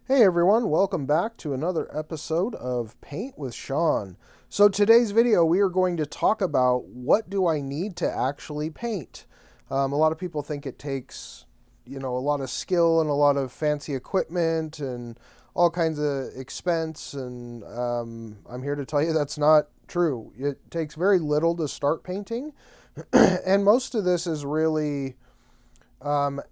Hey everyone, welcome back to another episode of Paint with Sean. So today's video we are going to talk about what do I need to actually paint. A lot of people think it takes, a lot of skill and a lot of fancy equipment and all kinds of expense, and I'm here to tell you that's not true. It takes very little to start painting, and most of this is really um,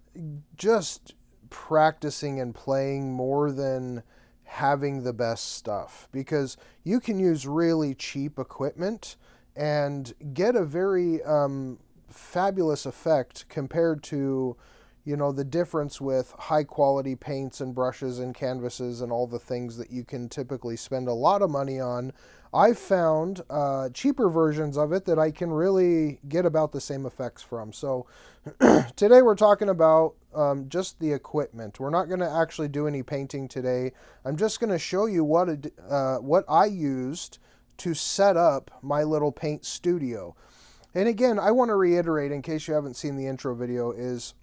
just practicing and playing more than having the best stuff, because you can use really cheap equipment and get a very fabulous effect compared to the difference with high quality paints and brushes and canvases and all the things that you can typically spend a lot of money on. I've found cheaper versions of it that I can really get about the same effects from. So today we're talking about just the equipment. We're not going to actually do any painting today. I'm just going to show you what I used to set up my little paint studio. And again, I want to reiterate, in case you haven't seen the intro video, is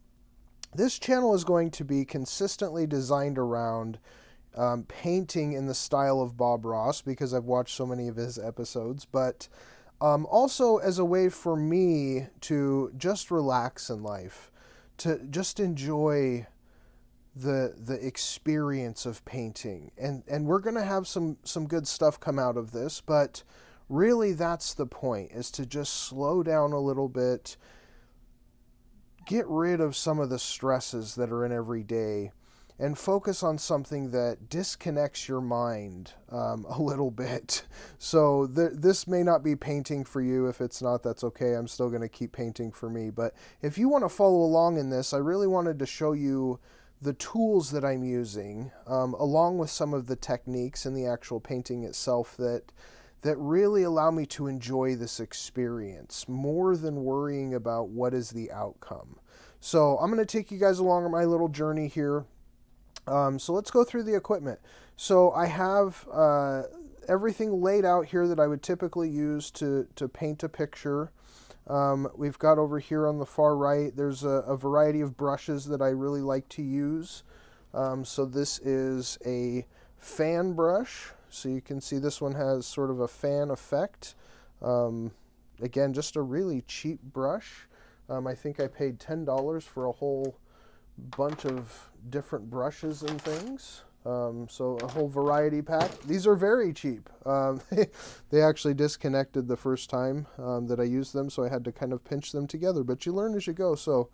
this channel is going to be consistently designed around painting in the style of Bob Ross, because I've watched so many of his episodes, but also as a way for me to just relax in life, to just enjoy the experience of painting. And we're going to have some good stuff come out of this, but really that's the point, is to just slow down a little bit, get rid of some of the stresses that are in every day, and focus on something that disconnects your mind a little bit. So this may not be painting for you. If it's not, that's okay. I'm still going to keep painting for me. But if you want to follow along in this, I really wanted to show you the tools that I'm using, along with some of the techniques in the actual painting itself that really allow me to enjoy this experience more than worrying about what is the outcome. So I'm going to take you guys along on my little journey here. So let's go through the equipment. So I have everything laid out here that I would typically use to paint a picture. We've got over here on the far right, there's a variety of brushes that I really like to use. So this is a fan brush. So you can see this one has sort of a fan effect. Again, just a really cheap brush. I think I paid $10 for a whole bunch of different brushes and things. So a whole variety pack. These are very cheap. They actually disconnected the first time that I used them, so I had to kind of pinch them together. But you learn as you go. So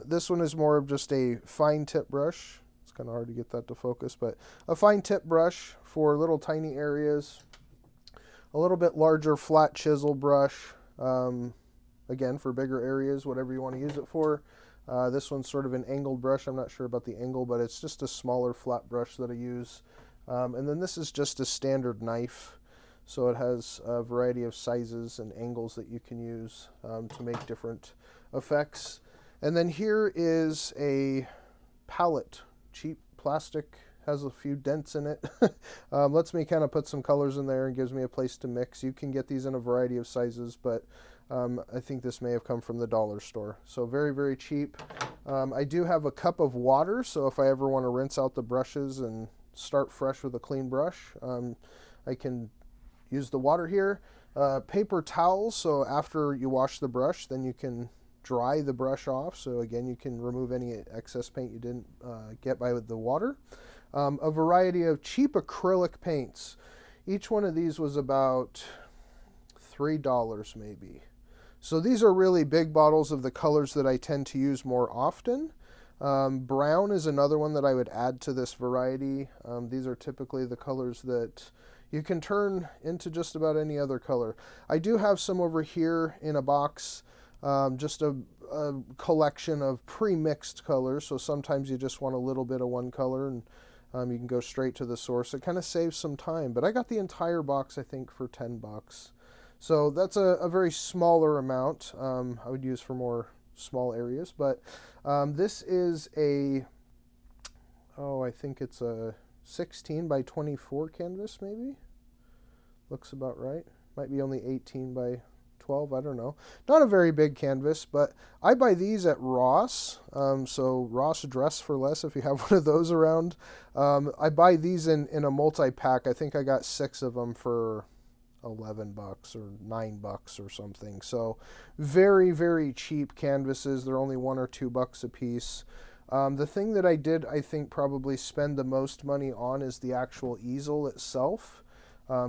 this one is more of just a fine tip brush. It's kind of hard to get that to focus, but a fine tip brush for little tiny areas. A little bit larger flat chisel brush. Again, for bigger areas, whatever you want to use it for. This one's sort of an angled brush. I'm not sure about the angle, but it's just a smaller flat brush that I use. And then this is just a standard knife. So it has a variety of sizes and angles that you can use to make different effects. And then here is a palette, cheap plastic, has a few dents in it. Lets me kind of put some colors in there and gives me a place to mix. You can get these in a variety of sizes, but I think this may have come from the dollar store. So very, very cheap. I do have a cup of water, so if I ever want to rinse out the brushes and start fresh with a clean brush, I can use the water here. Paper towels, so after you wash the brush, then you can dry the brush off. So again, you can remove any excess paint you didn't get by the water. A variety of cheap acrylic paints. Each one of these was about $3 maybe. So these are really big bottles of the colors that I tend to use more often. Brown is another one that I would add to this variety. These are typically the colors that you can turn into just about any other color. I do have some over here in a box, just a collection of pre-mixed colors. So sometimes you just want a little bit of one color, and you can go straight to the source. It kind of saves some time, but I got the entire box, I think, for $10. So that's a very smaller amount. I would use for more small areas, but this is I think it's a 16 by 24 canvas maybe. Looks about right. Might be only 18 by 12, I don't know. Not a very big canvas, but I buy these at Ross. So Ross Dress for Less if you have one of those around. I buy these in a multi-pack. I think I got 6 of them for $11 or $9 or something. So very, very cheap canvases. They're only $1 or $2 a piece. The thing that I did, I think, probably spend the most money on is the actual easel itself.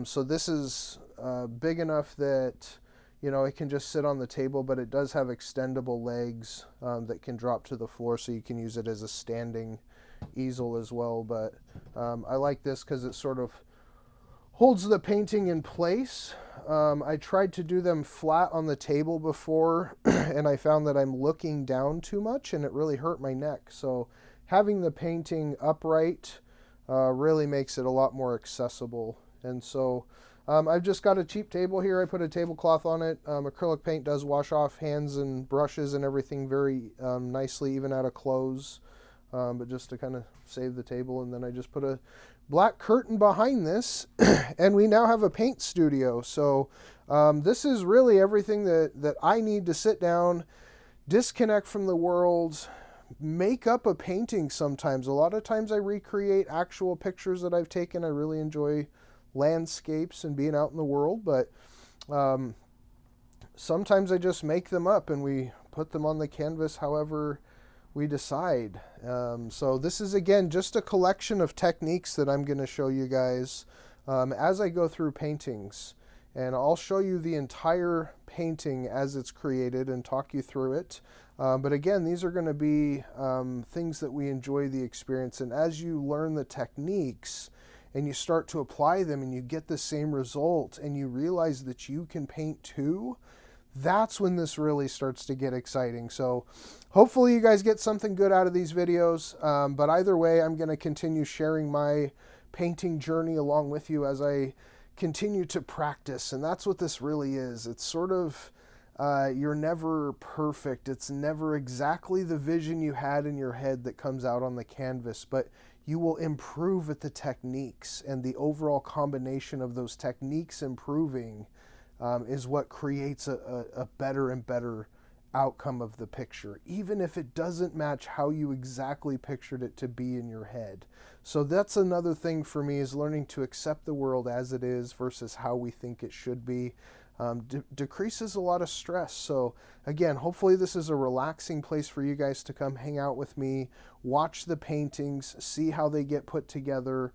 So this is big enough that, you know, it can just sit on the table, but it does have extendable legs that can drop to the floor, so you can use it as a standing easel as well. But I like this because it sort of holds the painting in place. I tried to do them flat on the table before, and I found that I'm looking down too much, and it really hurt my neck. So having the painting upright really makes it a lot more accessible. And so I've just got a cheap table here. I put a tablecloth on it. Acrylic paint does wash off hands and brushes and everything very nicely, even out of clothes. But just to kind of save the table, and then I just put a black curtain behind this, and we now have a paint studio. So this is really everything that I need to sit down, disconnect from the world, make up a painting sometimes. A lot of times I recreate actual pictures that I've taken. I really enjoy landscapes and being out in the world, but sometimes I just make them up and we put them on the canvas however we decide. So this is, again, just a collection of techniques that I'm going to show you guys as I go through paintings. And I'll show you the entire painting as it's created and talk you through it. But again, these are going to be things that we enjoy the experience. And as you learn the techniques and you start to apply them and you get the same result and you realize that you can paint too, that's when this really starts to get exciting. So hopefully you guys get something good out of these videos. But either way, I'm going to continue sharing my painting journey along with you as I continue to practice. And that's what this really is. It's sort of, you're never perfect. It's never exactly the vision you had in your head that comes out on the canvas, but you will improve at the techniques, and the overall combination of those techniques improving is what creates a better and better outcome of the picture, even if it doesn't match how you exactly pictured it to be in your head. So that's another thing for me, is learning to accept the world as it is versus how we think it should be. Decreases a lot of stress. So again, hopefully this is a relaxing place for you guys to come hang out with me, watch the paintings, see how they get put together,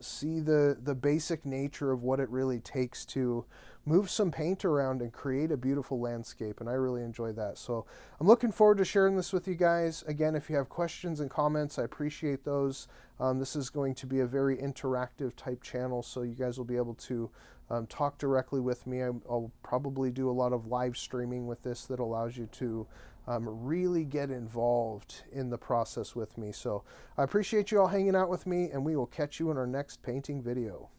see the basic nature of what it really takes to move some paint around and create a beautiful landscape. And I really enjoy that. So I'm looking forward to sharing this with you guys. Again, if you have questions and comments, I appreciate those. This is going to be a very interactive type channel, so you guys will be able to talk directly with me. I'll probably do a lot of live streaming with this that allows you to really get involved in the process with me. So I appreciate you all hanging out with me, and we will catch you in our next painting video.